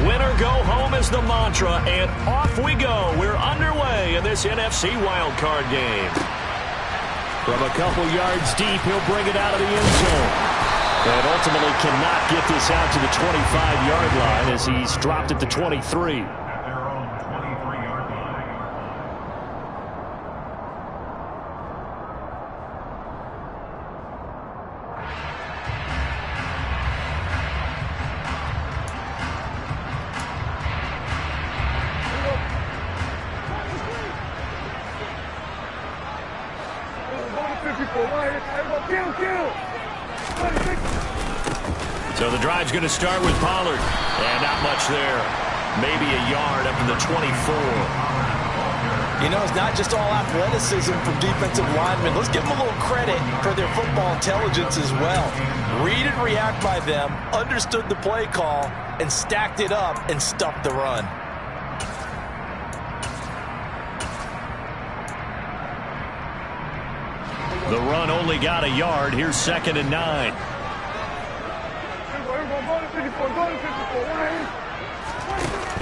Win or go home is the mantra, and off we go. We're underway in this NFC wildcard game. From a couple yards deep, he'll bring it out of the end zone. And ultimately cannot get this out to the 25-yard line as he's dropped at the 23. So the drive's going to start with Pollard. And not much there. Maybe a yard up to the 24. You know, it's not just all athleticism from defensive linemen. Let's give them a little credit for their football intelligence as well. Read and react by them, understood the play call, and stacked it up and stuffed the run. The run only got a yard. Here's 2nd and 9.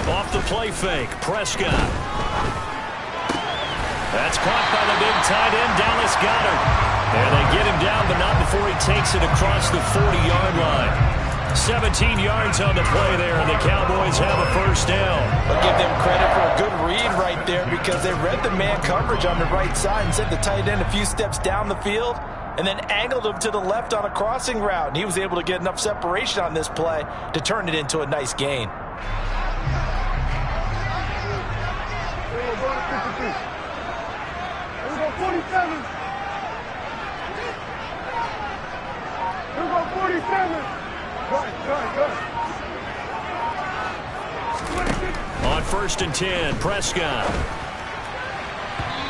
Off the play fake, Prescott. That's caught by the big tight end, Dallas Goedert. And they get him down, but not before he takes it across the 40-yard line. 17 yards on the play there, and the Cowboys have a first down. I'll give them credit for a good read right there because they read the man coverage on the right side and sent the tight end a few steps down the field and then angled him to the left on a crossing route. And he was able to get enough separation on this play to turn it into a nice gain. On 1st and 10, Prescott.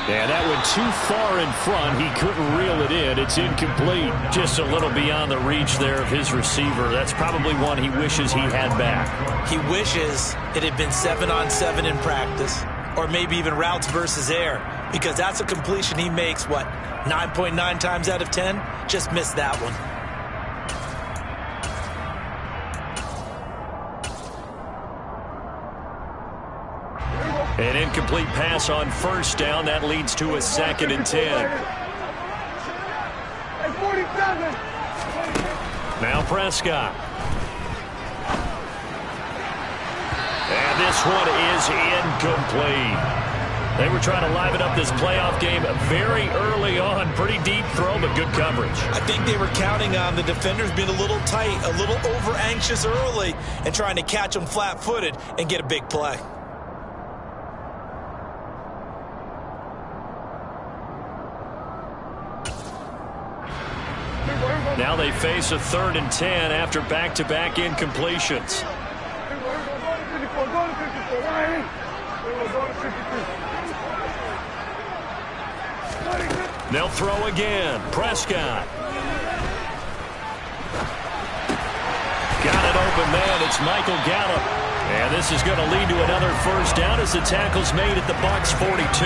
And that went too far in front. He couldn't reel it in. It's incomplete. Just a little beyond the reach there of his receiver. That's probably one he wishes he had back. He wishes it had been 7-on-7 in practice, or maybe even routes versus air, because that's a completion he makes, 9.9 times out of 10? Just missed that one. An incomplete pass on 1st down. That leads to a 2nd and 10. Now Prescott. And this one is incomplete. They were trying to liven up this playoff game very early on. Pretty deep throw, but good coverage. I think they were counting on the defenders being a little tight, a little over-anxious early, and trying to catch them flat-footed and get a big play. Now they face a 3rd and 10 after back-to-back incompletions. They'll throw again. Prescott. Got it open man. It's Michael Gallup. And this is going to lead to another first down as the tackle's made at the Bucs 42.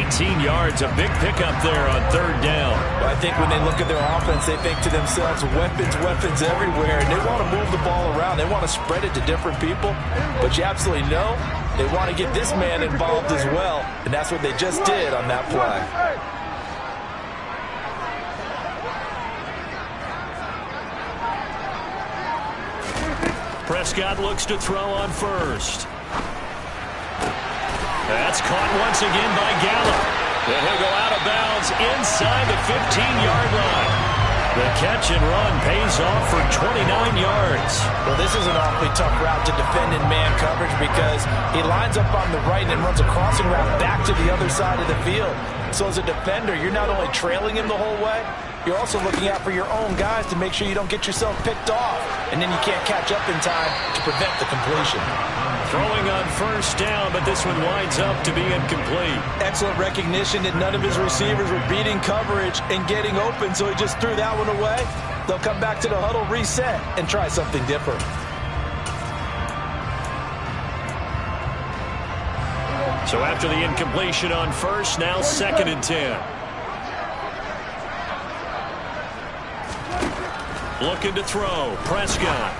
18 yards, a big pickup there on 3rd down. Well, I think when they look at their offense, they think to themselves, weapons everywhere. And they want to move the ball around. They want to spread it to different people. But you absolutely know they want to get this man involved as well. And that's what they just did on that play. Prescott looks to throw on 1st. That's caught once again by Gallup. And he'll go out of bounds inside the 15-yard line. The catch and run pays off for 29 yards. Well, this is an awfully tough route to defend in man coverage because he lines up on the right and runs a crossing route back to the other side of the field. So as a defender, you're not only trailing him the whole way, you're also looking out for your own guys to make sure you don't get yourself picked off. And then you can't catch up in time to prevent the completion. Throwing on 1st down, but this one winds up to be incomplete. Excellent recognition that none of his receivers were beating coverage and getting open, so he just threw that one away. They'll come back to the huddle, reset, and try something different. So after the incompletion on 1st, now 2nd and 10. Looking to throw. Prescott.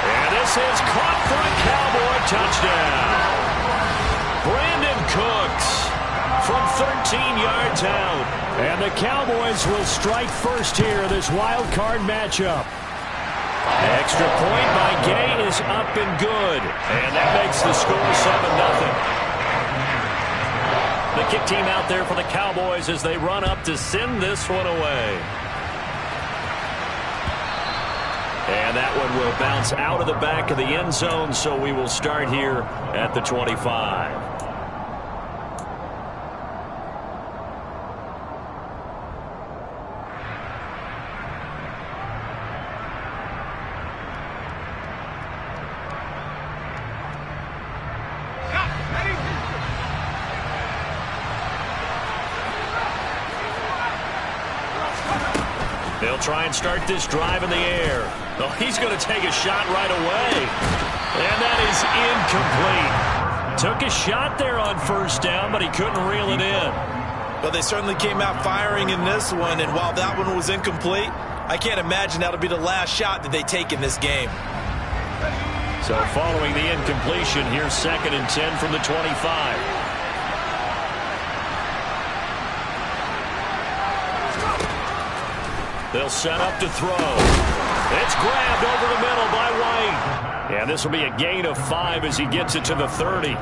And this This is caught for a Cowboy touchdown. Brandon Cooks from 13 yards out. And the Cowboys will strike first here in this wild card matchup. Extra point by Gay is up and good. And that makes the score 7-0. The kick team out there for the Cowboys as they run up to send this one away. And that one will bounce out of the back of the end zone, so we will start here at the 25. They'll try and start this drive in the air. Oh, he's going to take a shot right away. And that is incomplete. Took a shot there on first down, but he couldn't reel it in. Well, they certainly came out firing in this one, and while that one was incomplete, I can't imagine that'll be the last shot that they take in this game. So following the incompletion, here's 2nd and 10 from the 25. They'll set up to throw. It's grabbed over the middle by White. And this will be a gain of 5 as he gets it to the 30.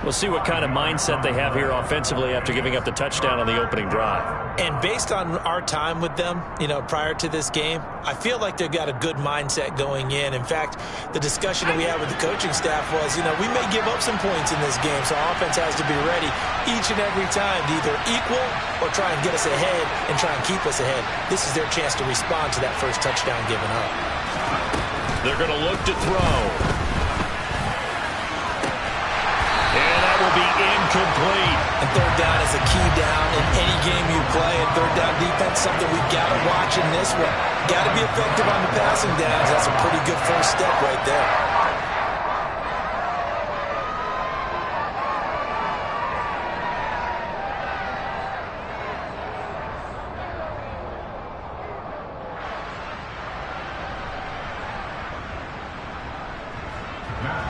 We'll see what kind of mindset they have here offensively after giving up the touchdown on the opening drive. And based on our time with them, prior to this game, I feel like they've got a good mindset going in. In fact, the discussion that we had with the coaching staff was, we may give up some points in this game, so our offense has to be ready each and every time to either equal or try and get us ahead and try and keep us ahead. This is their chance to respond to that first touchdown given up. They're going to look to throw. Will be incomplete. And third down is a key down in any game you play. And third down defense, something we've got to watch in this one. Got to be effective on the passing downs. That's a pretty good first step right there.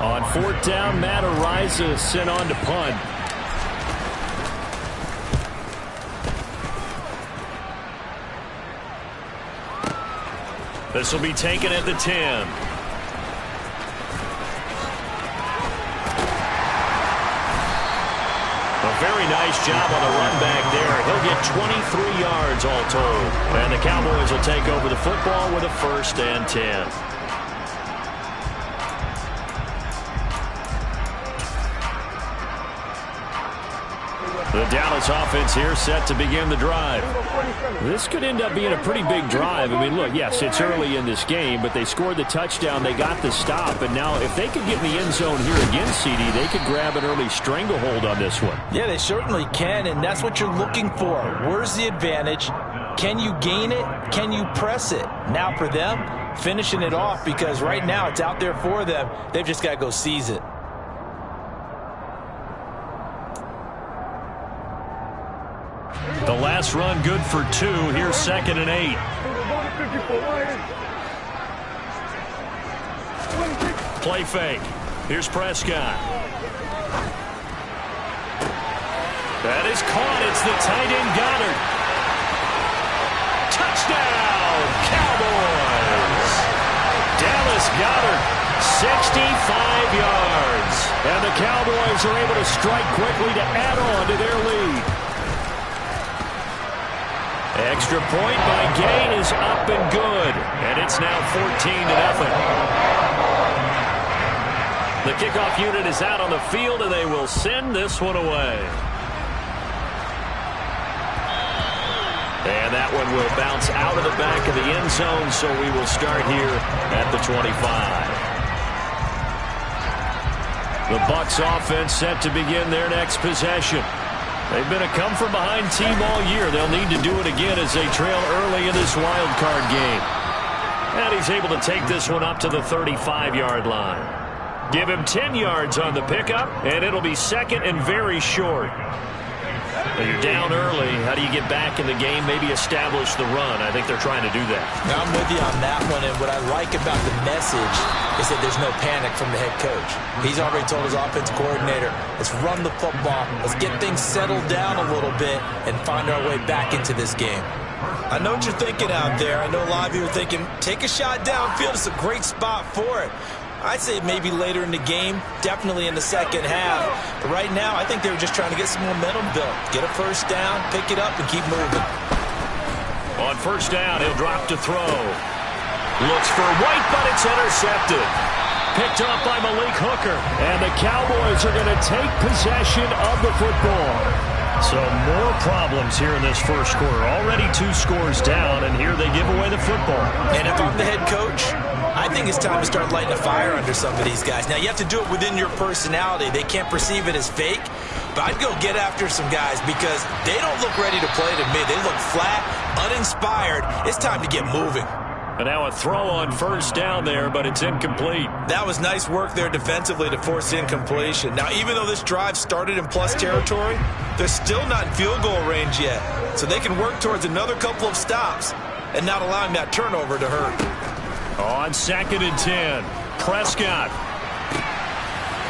On 4th down, Matt Araiza sent on to punt. This will be taken at the 10. A very nice job on the run back there. He'll get 23 yards all told. And the Cowboys will take over the football with a 1st and 10. The Dallas offense here set to begin the drive. This could end up being a pretty big drive. I mean, look, yes, it's early in this game, but they scored the touchdown. They got the stop. And now if they could get in the end zone here again, CD, they could grab an early stranglehold on this one. Yeah, they certainly can, and that's what you're looking for. Where's the advantage? Can you gain it? Can you press it? Now for them, finishing it off, because right now it's out there for them. They've just got to go seize it. The last run good for 2. Here's 2nd and 8. Play fake. Here's Prescott. That is caught. It's the tight end Goddard. Touchdown, Cowboys. Dallas Goddard, 65 yards. And the Cowboys are able to strike quickly to add on to their lead. Extra point by Gay is up and good. And it's now 14-0. The kickoff unit is out on the field, and they will send this one away. And that one will bounce out of the back of the end zone, so we will start here at the 25. The Bucs offense set to begin their next possession. They've been a come-from-behind team all year. They'll need to do it again as they trail early in this wild card game. And he's able to take this one up to the 35-yard line. Give him 10 yards on the pickup, and it'll be 2nd and very short. Well, you're down early. How do you get back in the game, maybe establish the run? I think they're trying to do that. Now, I'm with you on that one, and what I like about the message is that there's no panic from the head coach. He's already told his offensive coordinator, let's run the football, let's get things settled down a little bit, and find our way back into this game. I know what you're thinking out there. I know a lot of you are thinking, take a shot downfield. It's a great spot for it. I'd say maybe later in the game, definitely in the second half. But right now, I think they were just trying to get some momentum built. Get a first down, pick it up, and keep moving. On first down, he'll drop to throw. Looks for White, but it's intercepted. Picked up by Malik Hooker. And the Cowboys are going to take possession of the football. So more problems here in this first quarter. Already 2 scores down, and here they give away the football. And if I'm the head coach, I think it's time to start lighting a fire under some of these guys. Now, you have to do it within your personality. They can't perceive it as fake. But I'd go get after some guys because they don't look ready to play to me. They look flat, uninspired. It's time to get moving. And now a throw on first down there, but it's incomplete. That was nice work there defensively to force incompletion. Now, even though this drive started in plus territory, they're still not in field goal range yet. So they can work towards another couple of stops and not allowing that turnover to hurt. On 2nd and 10, Prescott.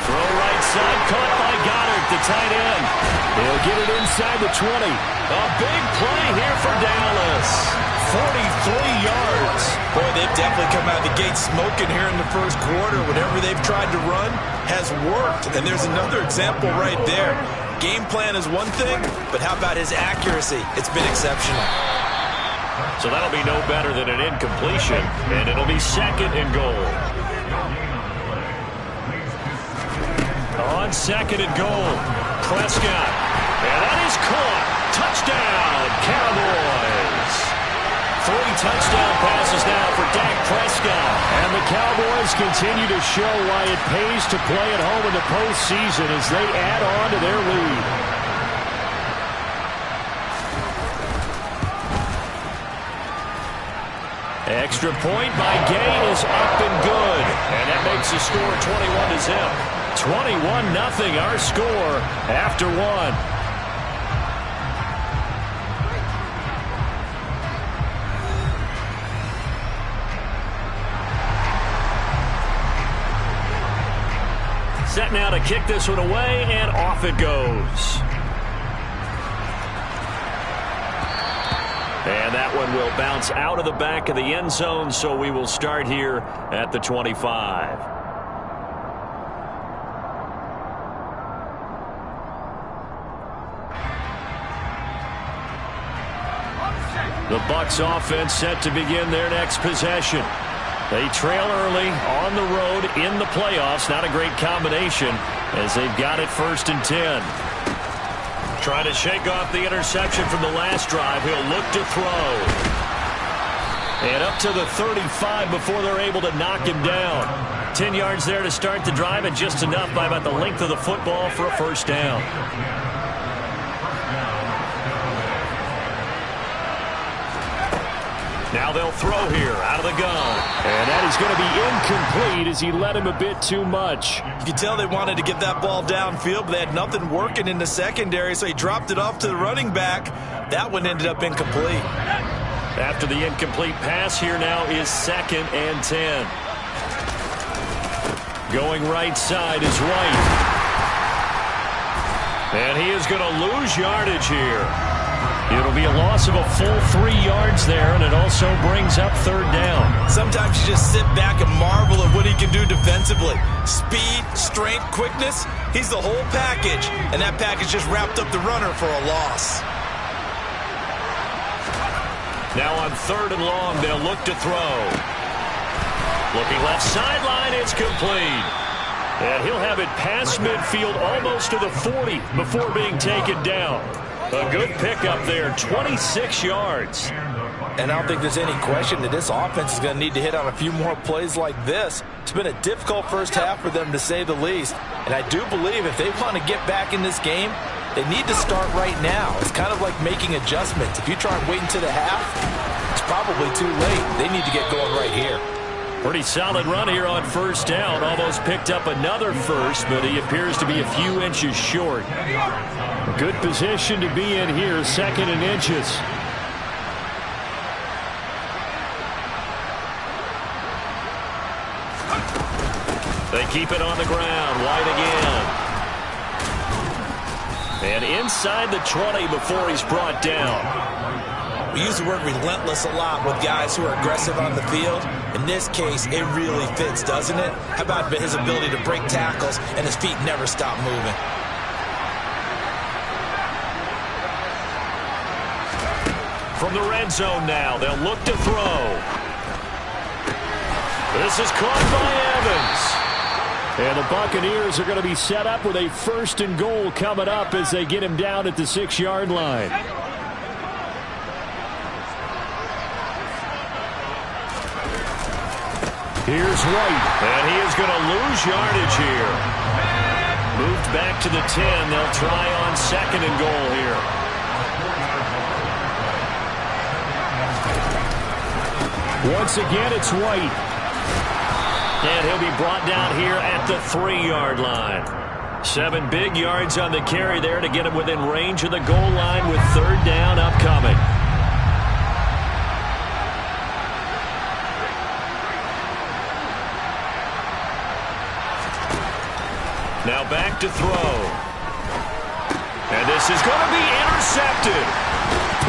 Throw right side, caught by Goddard, the tight end. He'll get it inside the 20. A big play here for Dallas. 43 yards. Boy, they've definitely come out of the gate smoking here in the first quarter. Whatever they've tried to run has worked. And there's another example right there. Game plan is one thing, but how about his accuracy? It's been exceptional. So that'll be no better than an incompletion, and it'll be 2nd and goal. On 2nd and goal, Prescott. And that is caught. Touchdown, Cowboys. 3 touchdown passes now for Dak Prescott. And the Cowboys continue to show why it pays to play at home in the postseason as they add on to their lead. Extra point by Gay is up and good. And that makes the score 21-0. 21-0 our score after 1. Set now to kick this one away, and off it goes. And that one will bounce out of the back of the end zone, so we will start here at the 25. The Bucs offense set to begin their next possession. They trail early on the road in the playoffs. Not a great combination as they've got it 1st and 10. Trying to shake off the interception from the last drive. He'll look to throw. And up to the 35 before they're able to knock him down. 10 yards there to start the drive, and just enough by about the length of the football for a first down. Now they'll throw here out of the gun. And that is going to be incomplete as he let him a bit too much. You can tell they wanted to get that ball downfield, but they had nothing working in the secondary, so he dropped it off to the running back. That one ended up incomplete. After the incomplete pass, here now is 2nd and 10. Going right side is White. And he is going to lose yardage here. It'll be a loss of a full 3 yards there, and it also brings up 3rd down. Sometimes you just sit back and marvel at what he can do defensively. Speed, strength, quickness, he's the whole package, and that package just wrapped up the runner for a loss. Now on 3rd and long, they'll look to throw. Looking left sideline, it's complete. And he'll have it past midfield almost to the 40 before being taken down. A good pickup there, 26 yards. And I don't think there's any question that this offense is going to need to hit on a few more plays like this. It's been a difficult first half for them, to say the least. And I do believe if they want to get back in this game, they need to start right now. It's kind of like making adjustments. If you try and wait until the half, it's probably too late. They need to get going right here. Pretty solid run here on first down. Almost picked up another first, but he appears to be a few inches short. A good position to be in here, second and inches. They keep it on the ground. White again. And inside the 20 before he's brought down. We use the word relentless a lot with guys who are aggressive on the field. In this case, it really fits, doesn't it? How about his ability to break tackles and his feet never stop moving? From the red zone now, they'll look to throw. This is caught by Evans. And the Buccaneers are going to be set up with a 1st and goal coming up as they get him down at the 6-yard line. Here's White, and he is going to lose yardage here. Moved back to the 10. They'll try on 2nd and goal here. Once again, it's White. And he'll be brought down here at the 3-yard line. 7 big yards on the carry there to get him within range of the goal line with 3rd down upcoming. Now back to throw. And this is going to be intercepted.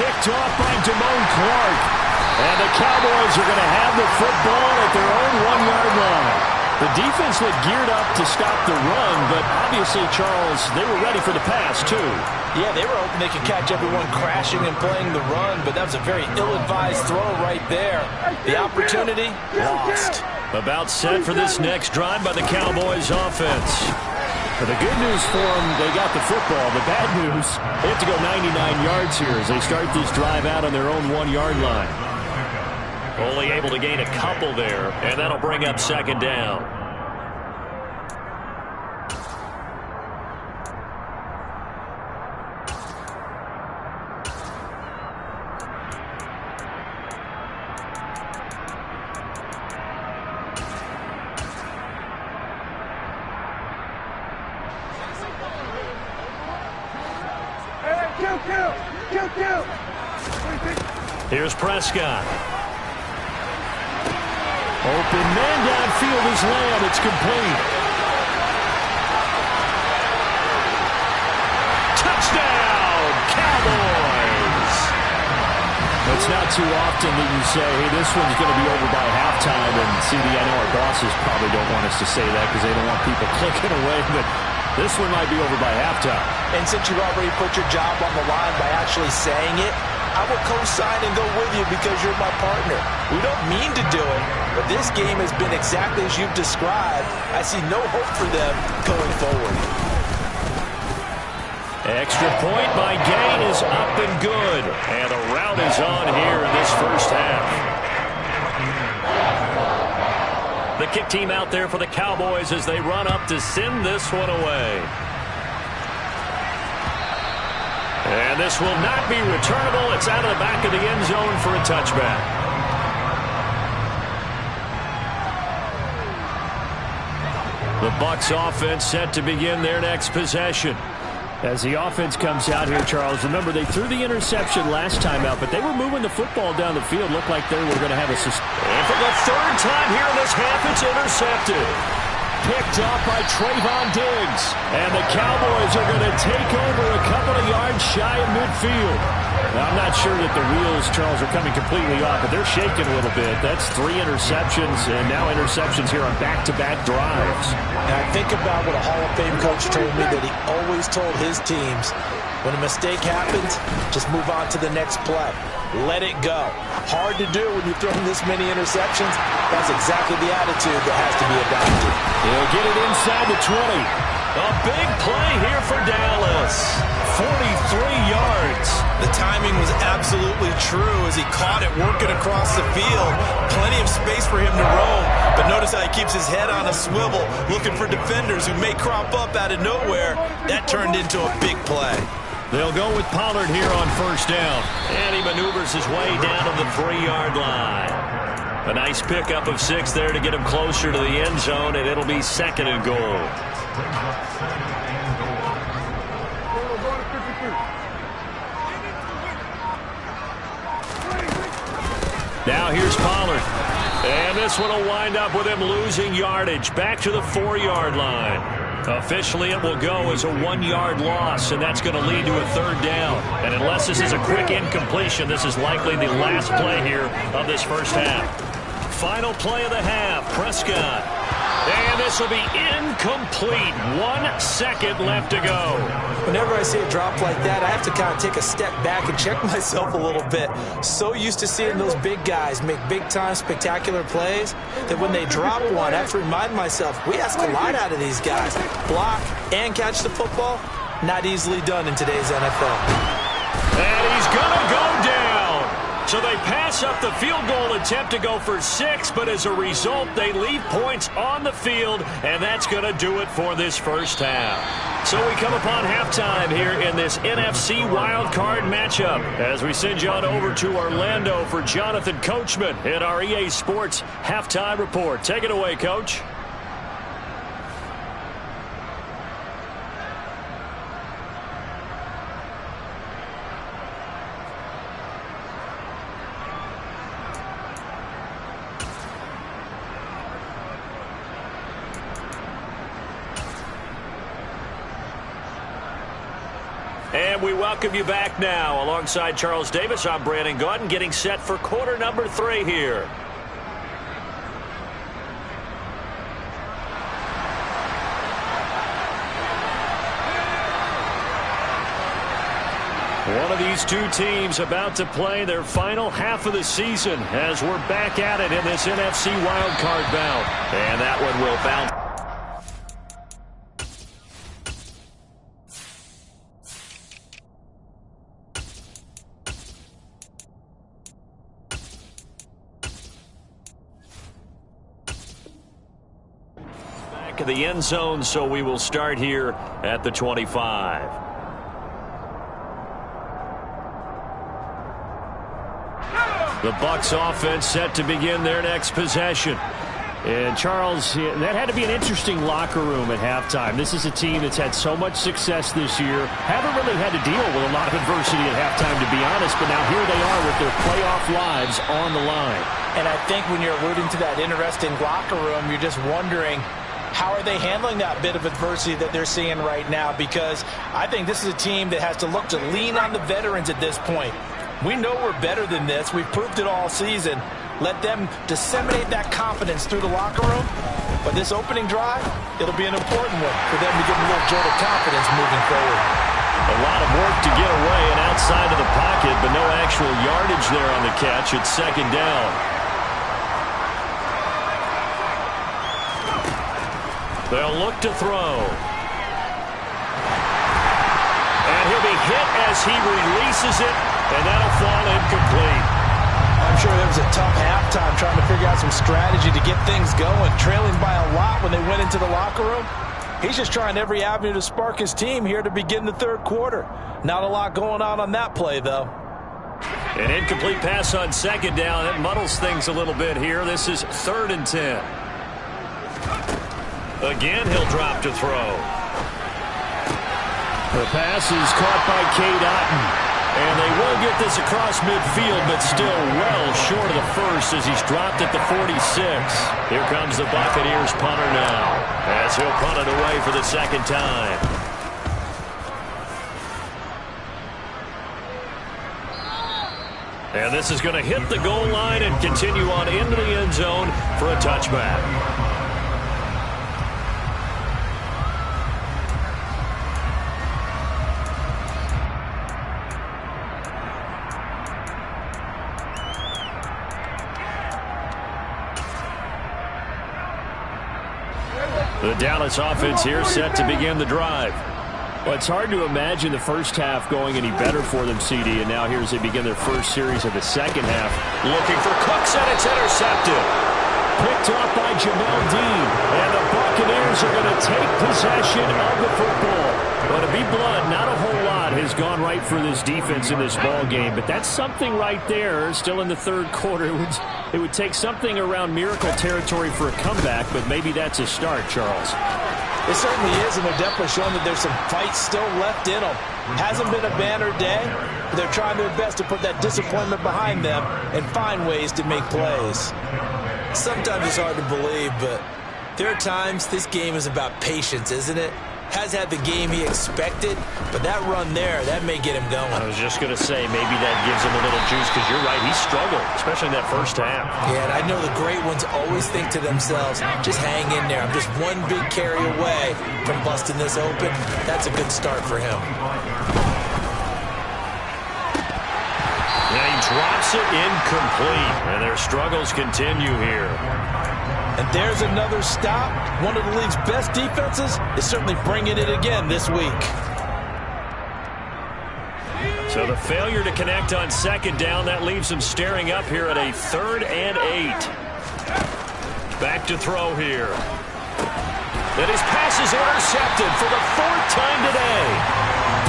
Picked off by Damone Clark. And the Cowboys are going to have the football at their own 1-yard line. The defense looked geared up to stop the run, but obviously, Charles, they were ready for the pass, too. Yeah, they were hoping they could catch everyone crashing and playing the run, but that was a very ill-advised throw right there. The opportunity, lost. About set for this next drive by the Cowboys offense. But the good news for them, they got the football. The bad news, they have to go 99 yards here as they start this drive out on their own 1-yard line. Only able to gain a couple there, and that'll bring up 2nd down. Here's Prescott. Open man downfield is Lamb. It's complete. Touchdown, Cowboys! It's not too often that you say, hey, this one's going to be over by halftime. And CD, I know our bosses probably don't want us to say that because they don't want people clicking away. But this one might be over by halftime. And since you've already put your job on the line by actually saying it, I will co-sign and go with you because you're my partner. We don't mean to do it, but this game has been exactly as you've described. I see no hope for them going forward. Extra point by Gain is up and good. And the rout is on here in this first half. The kick team out there for the Cowboys as they run up to send this one away. And this will not be returnable. It's out of the back of the end zone for a touchback. The Bucs offense set to begin their next possession. As the offense comes out here, Charles, remember they threw the interception last time out, but they were moving the football down the field. Looked like they were going to have a... And for the 3rd time here in this half, it's intercepted. Picked off by Trayvon Diggs. And the Cowboys are going to take over a couple of yards shy of midfield. Now, I'm not sure that the wheels, Charles, are coming completely off, but they're shaking a little bit. That's 3 interceptions, and now interceptions here on back-to-back drives. And I think about what a Hall of Fame coach told me that he always told his teams, when a mistake happens, just move on to the next play. Let it go. Hard to do when you've thrown this many interceptions. That's exactly the attitude that has to be adopted. He'll get it inside the 20. A big play here for Dallas. 43 yards. The timing was absolutely true as he caught it working across the field. Plenty of space for him to roam. But notice how he keeps his head on a swivel, looking for defenders who may crop up out of nowhere. That turned into a big play. They'll go with Pollard here on first down. And he maneuvers his way down to the 3-yard line. A nice pickup of 6 there to get him closer to the end zone, and it'll be 2nd and goal. Now here's Pollard. And this one will wind up with him losing yardage back to the 4-yard line. Officially, it will go as a 1-yard loss, and that's going to lead to a 3rd down. And unless this is a quick incompletion, this is likely the last play here of this first half. Final play of the half, Prescott. And this will be incomplete. 1 second left to go. Whenever I see a drop like that, I have to kind of take a step back and check myself a little bit. So used to seeing those big guys make big-time spectacular plays that when they drop one, I have to remind myself, we ask a lot out of these guys. Block and catch the football, not easily done in today's NFL. And he's going to go down. So they pass up the field goal attempt to go for 6, but as a result, they leave points on the field, and that's going to do it for this first half. So we come upon halftime here in this NFC wildcard matchup as we send you on over to Orlando for Jonathan Coachman in our EA Sports Halftime Report. Take it away, Coach. And we welcome you back now. Alongside Charles Davis, I'm Brandon Gaudin, getting set for quarter number 3 here. One of these two teams about to play their final half of the season as we're back at it in this NFC wildcard bout. And that one will bounce. Of the end zone, so we will start here at the 25. The Bucs offense set to begin their next possession. And Charles, that had to be an interesting locker room at halftime. This is a team that's had so much success this year. Haven't really had to deal with a lot of adversity at halftime, to be honest, but now here they are with their playoff lives on the line. And I think when you're alluding to that interesting locker room, you're just wondering, how are they handling that bit of adversity that they're seeing right now? Because I think this is a team that has to look to lean on the veterans at this point. We know we're better than this. We've proved it all season. Let them disseminate that confidence through the locker room. But this opening drive, it'll be an important one for them to get a little jolt of confidence moving forward. A lot of work to get away and outside of the pocket, but no actual yardage there on the catch. It's 2nd down. They'll look to throw. And he'll be hit as he releases it, and that'll fall incomplete. I'm sure there was a tough halftime trying to figure out some strategy to get things going, trailing by a lot when they went into the locker room. He's just trying every avenue to spark his team here to begin the 3rd quarter. Not a lot going on that play, though. An incomplete pass on 2nd down. That muddles things a little bit here. This is 3rd and 10. Again, he'll drop to throw. The pass is caught by Cade Otton. And they will get this across midfield, but still well short of the first as he's dropped at the 46. Here comes the Buccaneers punter now as he'll punt it away for the 2nd time. And this is going to hit the goal line and continue on into the end zone for a touchback. The Dallas offense here set to begin the drive. Well, it's hard to imagine the first half going any better for them, CD, and now here as they begin their first series of the second half. Looking for Cooks, and it's intercepted. Picked off by Jamel Dean, and the Buccaneers are going to take possession of the football. Well, to be blunt, not a whole lot has gone right for this defense in this ball game, but that's something right there. Still in the third quarter, it would take something around miracle territory for a comeback, but maybe that's a start, Charles. It certainly is, and they're definitely showing that there's some fight still left in them. Hasn't been a banner day, but they're trying their best to put that disappointment behind them and find ways to make plays. Sometimes it's hard to believe, but there are times this game is about patience, isn't it? Has had the game he expected, but that run there, that may get him going. I was just going to say, maybe that gives him a little juice, because you're right, he struggled, especially in that first half. Yeah, and I know the great ones always think to themselves, just hang in there. I'm just one big carry away from busting this open. That's a good start for him. Yeah, he drops it incomplete, and their struggles continue here. And there's another stop. One of the league's best defenses is certainly bringing it again this week. So the failure to connect on second down, that leaves them staring up here at a 3rd and 8. Back to throw here. And his pass is intercepted for the 4th time today.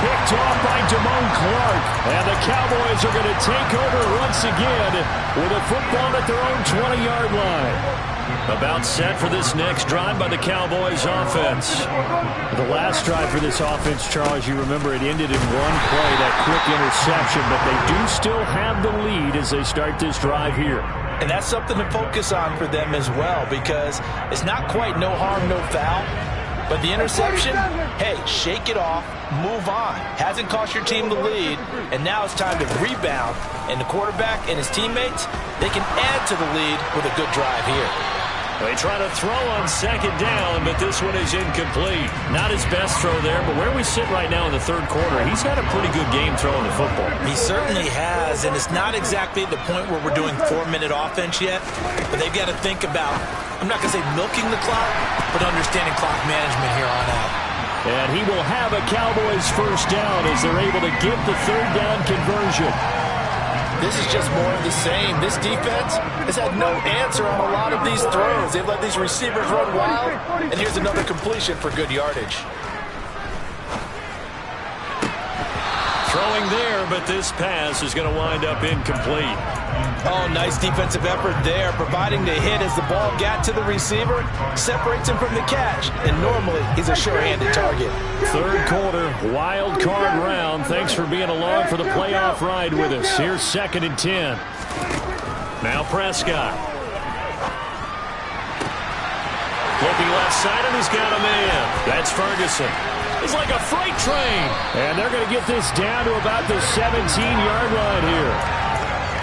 Picked off by Damone Clark. And the Cowboys are going to take over once again with a football at their own 20-yard line. About set for this next drive by the Cowboys offense. The last drive for this offense, Charles, you remember it ended in one play, that quick interception, but they do still have the lead as they start this drive here. And that's something to focus on for them as well, because it's not quite no harm, no foul. But the interception, hey, shake it off, move on. Hasn't cost your team the lead, and now it's time to rebound. And the quarterback and his teammates, they can add to the lead with a good drive here. They try to throw on second down, but this one is incomplete. Not his best throw there, but where we sit right now in the third quarter, he's had a pretty good game throwing the football. He certainly has, and it's not exactly the point where we're doing 4-minute offense yet, but they've got to think about, I'm not going to say milking the clock, but understanding clock management here on out. And he will have a Cowboys first down as they're able to get the 3rd down conversion. This is just more of the same. This defense has had no answer on a lot of these throws. They've let these receivers run wild, and here's another completion for good yardage. Throwing there, but this pass is going to wind up incomplete. Oh, nice defensive effort there, providing the hit as the ball got to the receiver, separates him from the catch, and normally he's a sure-handed target. Third quarter, wild card round. Thanks for being along for the playoff ride with us. Here's 2nd and 10. Now Prescott. Flipping left side, and he's got a man. That's Ferguson. It's like a freight train. And they're going to get this down to about the 17-yard line here.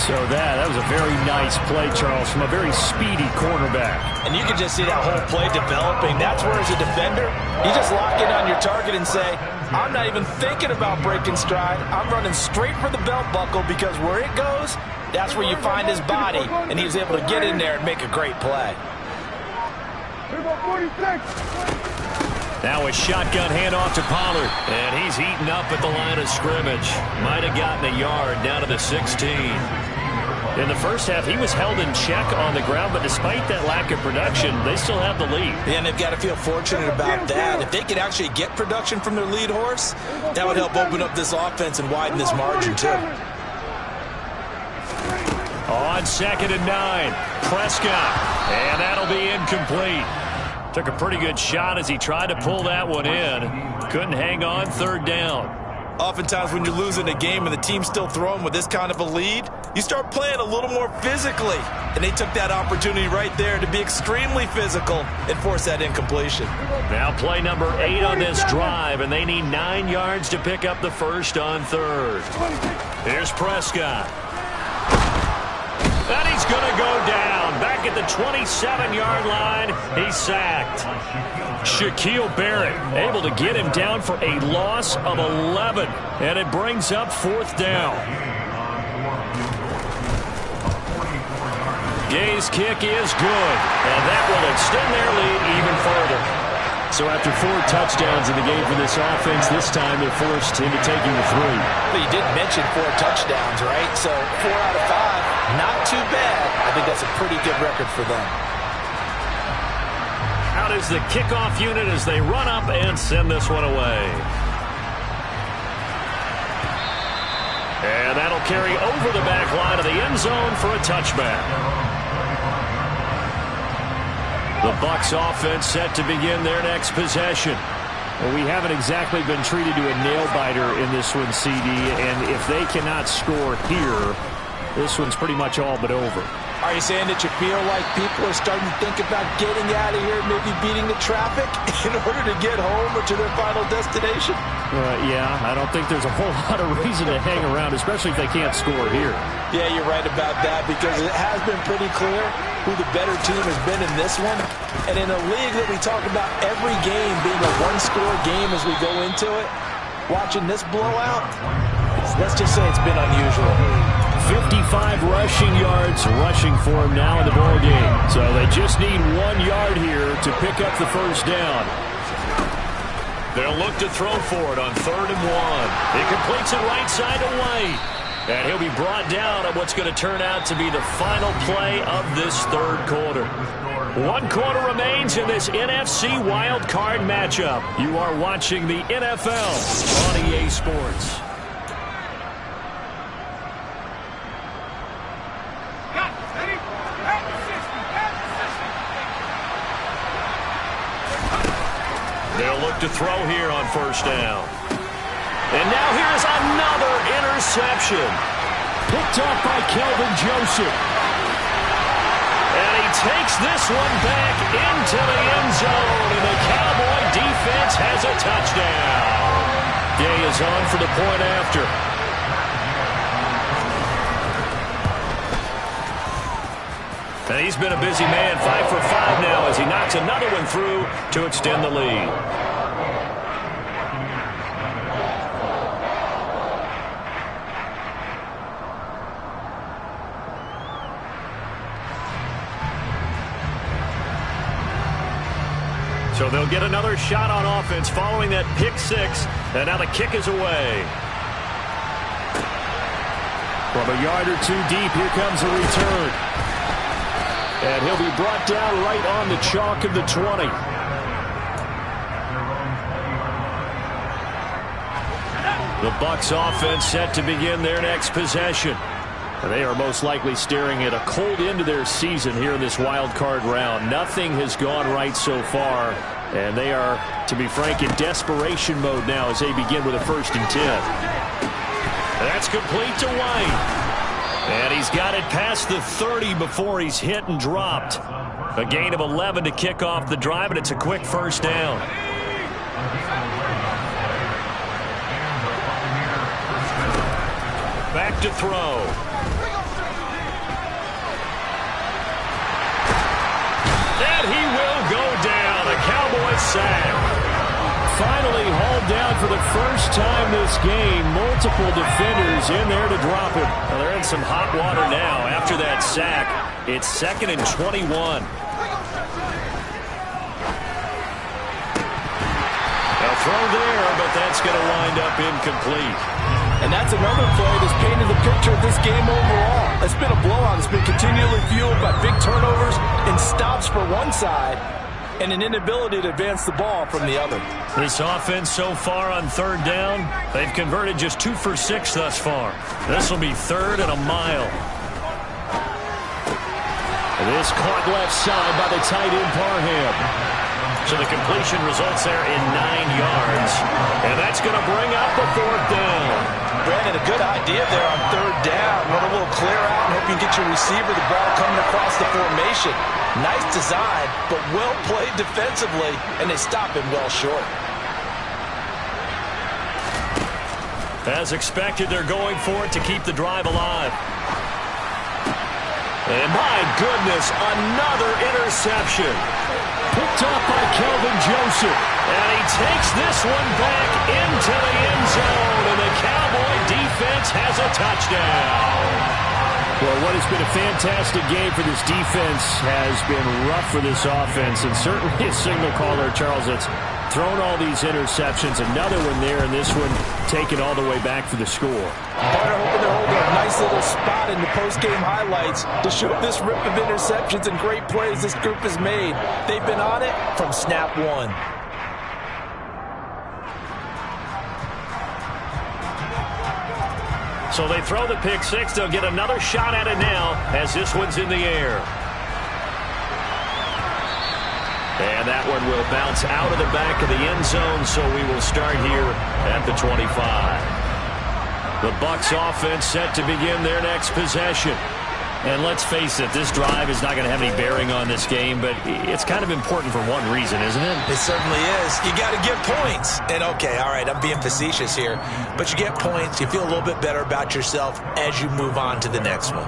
So that was a very nice play, Charles, from a very speedy cornerback. And you can just see that whole play developing. That's where, as a defender, you just lock in on your target and say, I'm not even thinking about breaking stride. I'm running straight for the belt buckle, because where it goes, that's where you find his body. And he was able to get in there and make a great play. Now a shotgun handoff to Pollard, and he's eaten up at the line of scrimmage. Might have gotten a yard down to the 16. In the first half, he was held in check on the ground, but despite that lack of production, they still have the lead. And they've got to feel fortunate about that. If they could actually get production from their lead horse, that would help open up this offense and widen this margin, too. On 2nd and 9, Prescott, and that'll be incomplete. Took a pretty good shot as he tried to pull that one in. Couldn't hang on 3rd down. Oftentimes when you're losing a game and the team's still throwing with this kind of a lead, you start playing a little more physically. And they took that opportunity right there to be extremely physical and force that incompletion. Now play number 8 on this drive, and they need 9 yards to pick up the first on 3rd. Here's Prescott. And he's going to go down. Back at the 27-yard line, he's sacked. Shaquille Barrett able to get him down for a loss of 11. And it brings up 4th down. Gay's kick is good. And that will extend their lead even further. So after 4 touchdowns in the game for this offense, this time they're forced into taking the 3. But you did mention 4 touchdowns, right? So 4 out of 5, not too bad. I think that's a pretty good record for them. Out is the kickoff unit as they run up and send this one away. And that'll carry over the back line of the end zone for a touchback. The Bucs offense set to begin their next possession. Well, we haven't exactly been treated to a nail-biter in this one, CD, and if they cannot score here, this one's pretty much all but over. Are you saying that you feel like people are starting to think about getting out of here, maybe beating the traffic in order to get home or to their final destination? Yeah, I don't think there's a whole lot of reason to hang around, especially if they can't score here. Yeah, you're right about that, because it has been pretty clear who the better team has been in this one. And in a league that we talk about every game being a one-score game as we go into it, watching this blowout, let's just say it's been unusual. 55 rushing yards rushing for him now in the ball game. So they just need 1 yard here to pick up the first down. They'll look to throw for it on 3rd and 1. He completes it right side to White. And he'll be brought down at what's going to turn out to be the final play of this 3rd quarter. 1 quarter remains in this NFC Wild Card matchup. You are watching the NFL on EA Sports. They'll look to throw here on 1st down. And now here's another interception. Picked up by Kelvin Joseph. And he takes this one back into the end zone. And the Cowboy defense has a touchdown. Day is on for the point after. And he's been a busy man, 5 for 5 now as he knocks another one through to extend the lead. So they'll get another shot on offense following that pick 6, and now the kick is away. From a yard or 2 deep, here comes a return. And he'll be brought down right on the chalk of the 20. The Bucs offense set to begin their next possession. They are most likely staring at a cold end to their season here in this wild card round. Nothing has gone right so far, and they are, to be frank, in desperation mode now as they begin with a 1st and 10. That's complete to White. And he's got it past the 30 before he's hit and dropped. A gain of 11 to kick off the drive, and it's a quick 1st down. Back to throw. And he will go down. A Cowboy sack. Finally hauled down for the first time this game. Multiple defenders in there to drop him. Well, they're in some hot water now after that sack. It's 2nd and 21. They'll throw there, but that's going to wind up incomplete. And that's another play that's painted the picture of this game overall. It's been a blowout. It's been continually fueled by big turnovers and stops for one side, and an inability to advance the ball from the other. This offense so far on 3rd down, they've converted just 2 for 6 thus far. This will be 3rd and a mile. This caught left side by the tight end Parham. So the completion results there in 9 yards. And that's going to bring up the 4th down. Brandon, a good idea there on 3rd down. Run a little clear out and hope you can get your receiver the ball coming across the formation. Nice design, but well played defensively, and they stop him well short. As expected, they're going for it to keep the drive alive. And my goodness, another interception. Picked up by Kelvin Joseph. And he takes this one back into the end zone, and the Cowboy defense has a touchdown. Well, what has been a fantastic game for this defense has been rough for this offense, and certainly a signal caller, Charles, that's thrown all these interceptions. Another one there, and this one taken all the way back for the score. Carter hoping they're holding a nice little spot in the post-game highlights to show this rip of interceptions and great plays this group has made. They've been on it from snap 1. So they throw the pick six. They'll get another shot at it now as this one's in the air. And that one will bounce out of the back of the end zone, so we will start here at the 25. The Bucs offense set to begin their next possession. And let's face it, this drive is not going to have any bearing on this game, but it's kind of important for one reason, isn't it? It certainly is. You got to get points. And, okay, all right, I'm being facetious here, but you get points, you feel a little bit better about yourself as you move on to the next one.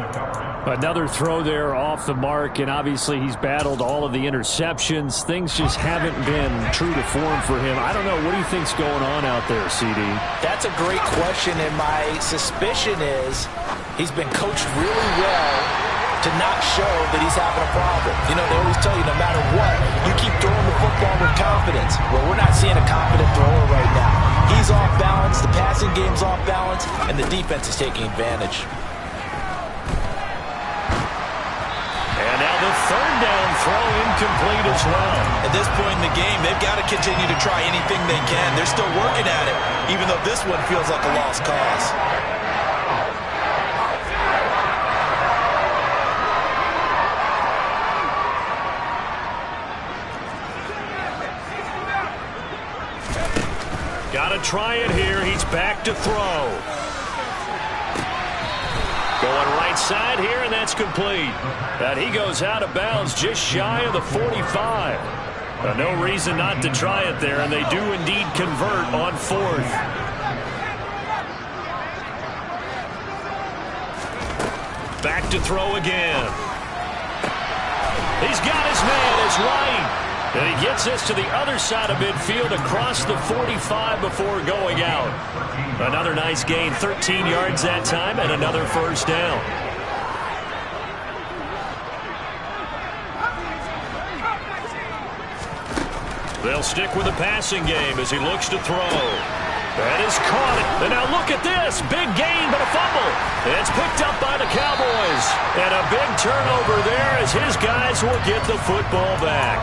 Another throw there off the mark, and obviously he's battled all of the interceptions. Things just haven't been true to form for him. I don't know. What do you think's going on out there, CD? That's a great question, and my suspicion is he's been coached really well to not show that he's having a problem. You know, they always tell you no matter what, you keep throwing the football with confidence. Well, we're not seeing a confident thrower right now. He's off balance, the passing game's off balance, and the defense is taking advantage. And now the third down throw incomplete as well. At this point in the game, they've got to continue to try anything they can. They're still working at it, even though this one feels like a lost cause. Got to try it here. He's back to throw. Going right side here, and that's complete. And he goes out of bounds just shy of the 45. No reason not to try it there, and they do indeed convert on fourth. Back to throw again. He's got his man. It's right. And he gets this to the other side of midfield across the 45 before going out. Another nice gain, 13 yards that time, and another first down. They'll stick with the passing game as he looks to throw. That is caught. And now look at this. Big gain, but a fumble. It's picked up by the Cowboys. And a big turnover there as his guys will get the football back.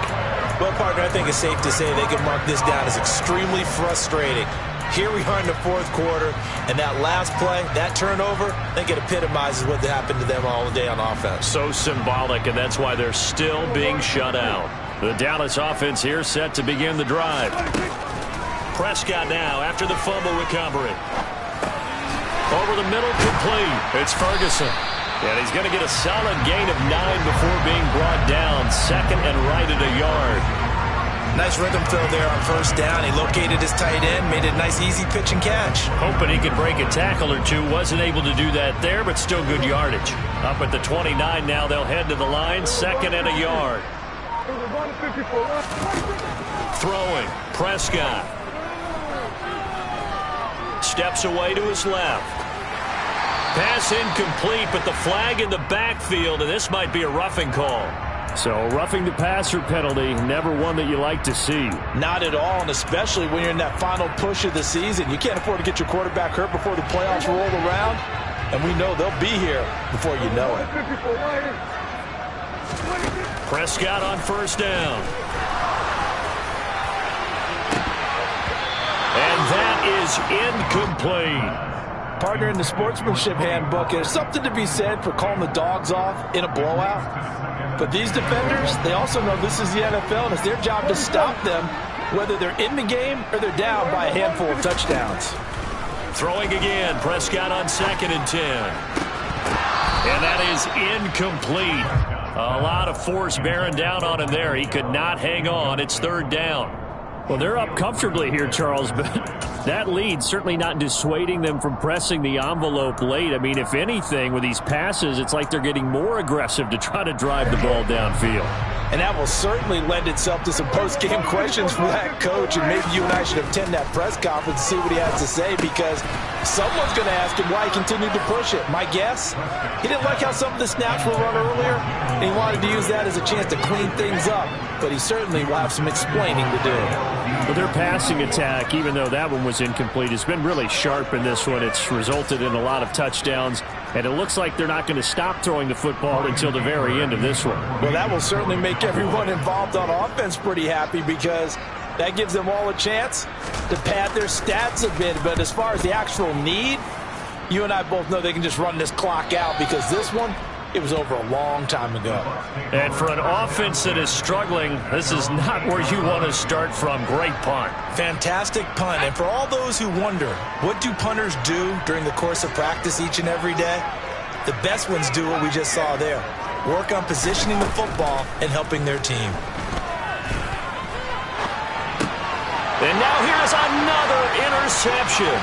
Well, partner, I think it's safe to say they can mark this down as extremely frustrating. Here we are in the fourth quarter, and that last play, that turnover, I think it epitomizes what happened to them all day on offense. So symbolic, and that's why they're still being shut out. The Dallas offense here set to begin the drive. Prescott now after the fumble recovery. Over the middle, complete. It's Ferguson. And he's going to get a solid gain of 9 before being brought down. Second and right at a yard. Nice rhythm fill there on first down. He located his tight end, made it a nice easy pitch and catch. Hoping he could break a tackle or two. Wasn't able to do that there, but still good yardage. Up at the 29 now, they'll head to the line. Second and a yard. Throwing. Prescott. Steps away to his left. Pass incomplete, but the flag in the backfield, and this might be a roughing call. So roughing the passer penalty, never one that you like to see. Not at all, and especially when you're in that final push of the season. You can't afford to get your quarterback hurt before the playoffs roll around, and we know they'll be here before you know it. Prescott on first down. And that is incomplete. Partner, in the sportsmanship handbook, there's something to be said for calling the dogs off in a blowout. But these defenders, they also know this is the NFL, and it's their job to stop them, whether they're in the game or they're down by a handful of touchdowns. Throwing again, Prescott on 2nd and 10. And that is incomplete. A lot of force bearing down on him there. He could not hang on. It's 3rd down. Well, they're up comfortably here, Charles, but that lead certainly not dissuading them from pressing the envelope late. I mean, if anything, with these passes, it's like they're getting more aggressive to try to drive the ball downfield. And that will certainly lend itself to some post-game questions from that coach, and maybe you and I should attend that press conference to see what he has to say, because someone's going to ask him why he continued to push it. My guess, he didn't like how some of the snaps were run earlier, and he wanted to use that as a chance to clean things up, but he certainly will have some explaining to do. Well, their passing attack, even though that one was incomplete, has been really sharp in this one. It's resulted in a lot of touchdowns, and it looks like they're not going to stop throwing the football until the very end of this one. Well, that will certainly make everyone involved on offense pretty happy, because that gives them all a chance to pad their stats a bit. But as far as the actual need, You and I both know they can just run this clock out because this one, it was over a long time ago. And for an offense that is struggling, this is not where you want to start from. Great punt. Fantastic punt. And for all those who wonder, what do punters do during the course of practice each and every day? The best ones do what we just saw there. Work on positioning the football and helping their team. And now here's another interception.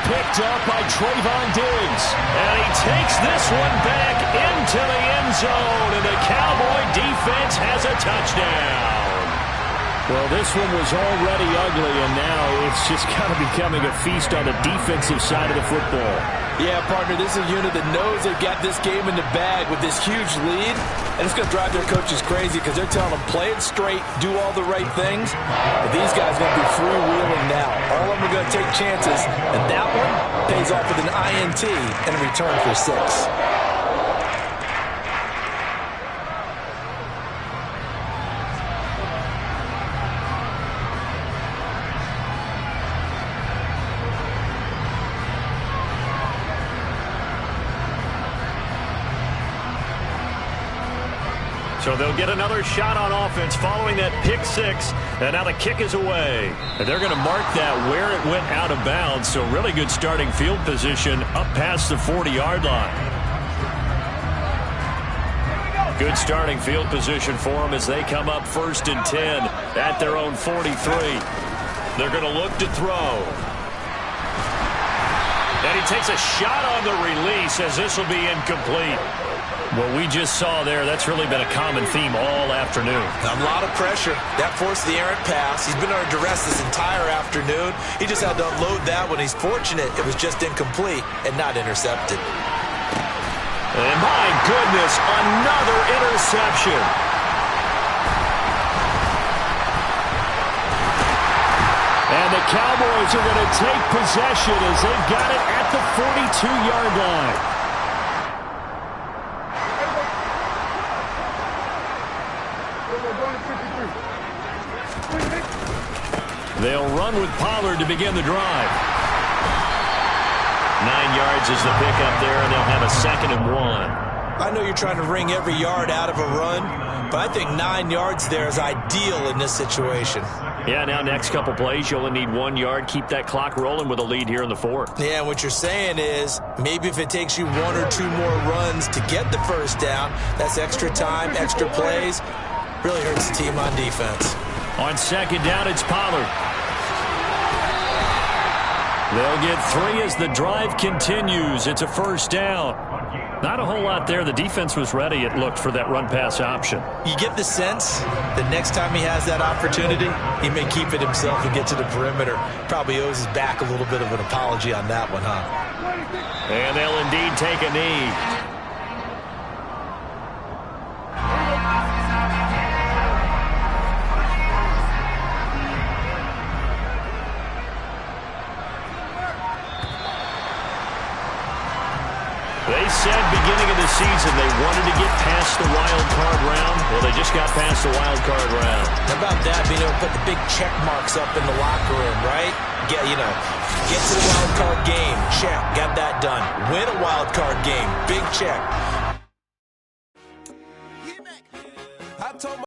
Picked up by Trayvon Diggs. And he takes this one back into the end zone. And the Cowboy defense has a touchdown. Well, this one was already ugly, and now it's just kind of becoming a feast on the defensive side of the football. Yeah, partner, this is a unit that knows they've got this game in the bag with this huge lead, and it's going to drive their coaches crazy because they're telling them, play it straight, do all the right things. But these guys are going to be freewheeling now. All of them are going to take chances, and that one pays off with an INT and a return for 6. So they'll get another shot on offense following that pick 6. And now the kick is away. And they're going to mark that where it went out of bounds. So really good starting field position up past the 40-yard line. Good starting field position for them as they come up 1st and 10 at their own 43. They're going to look to throw. And he takes a shot on the release as this will be incomplete. What we just saw there, that's really been a common theme all afternoon. A lot of pressure. That forced the errant pass. He's been under duress this entire afternoon. He just had to unload that one. He's fortunate it was just incomplete and not intercepted. And my goodness, another interception. And the Cowboys are going to take possession as they've got it at the 42-yard line. They'll run with Pollard to begin the drive. 9 yards is the pickup there, and they'll have a 2nd and 1. I know you're trying to wring every yard out of a run, but I think 9 yards there is ideal in this situation. Yeah, now next couple plays, you only need 1 yard. Keep that clock rolling with a lead here in the 4th. Yeah, what you're saying is maybe if it takes you 1 or 2 more runs to get the first down, that's extra time, extra plays. Really hurts the team on defense. On 2nd down, it's Pollard. They'll get 3 as the drive continues. It's a 1st down. Not a whole lot there. The defense was ready, it looked, for that run-pass option. You get the sense that next time he has that opportunity, he may keep it himself and get to the perimeter. Probably owes his back a little bit of an apology on that one, huh? And they'll indeed take a knee. They said beginning of the season they wanted to get past the wild card round. Well, they just got past the wild card round. How about that, being able to put the big check marks up in the locker room, right? Get to the wild card game. Check. Got that done. Win a wild card game. Big check.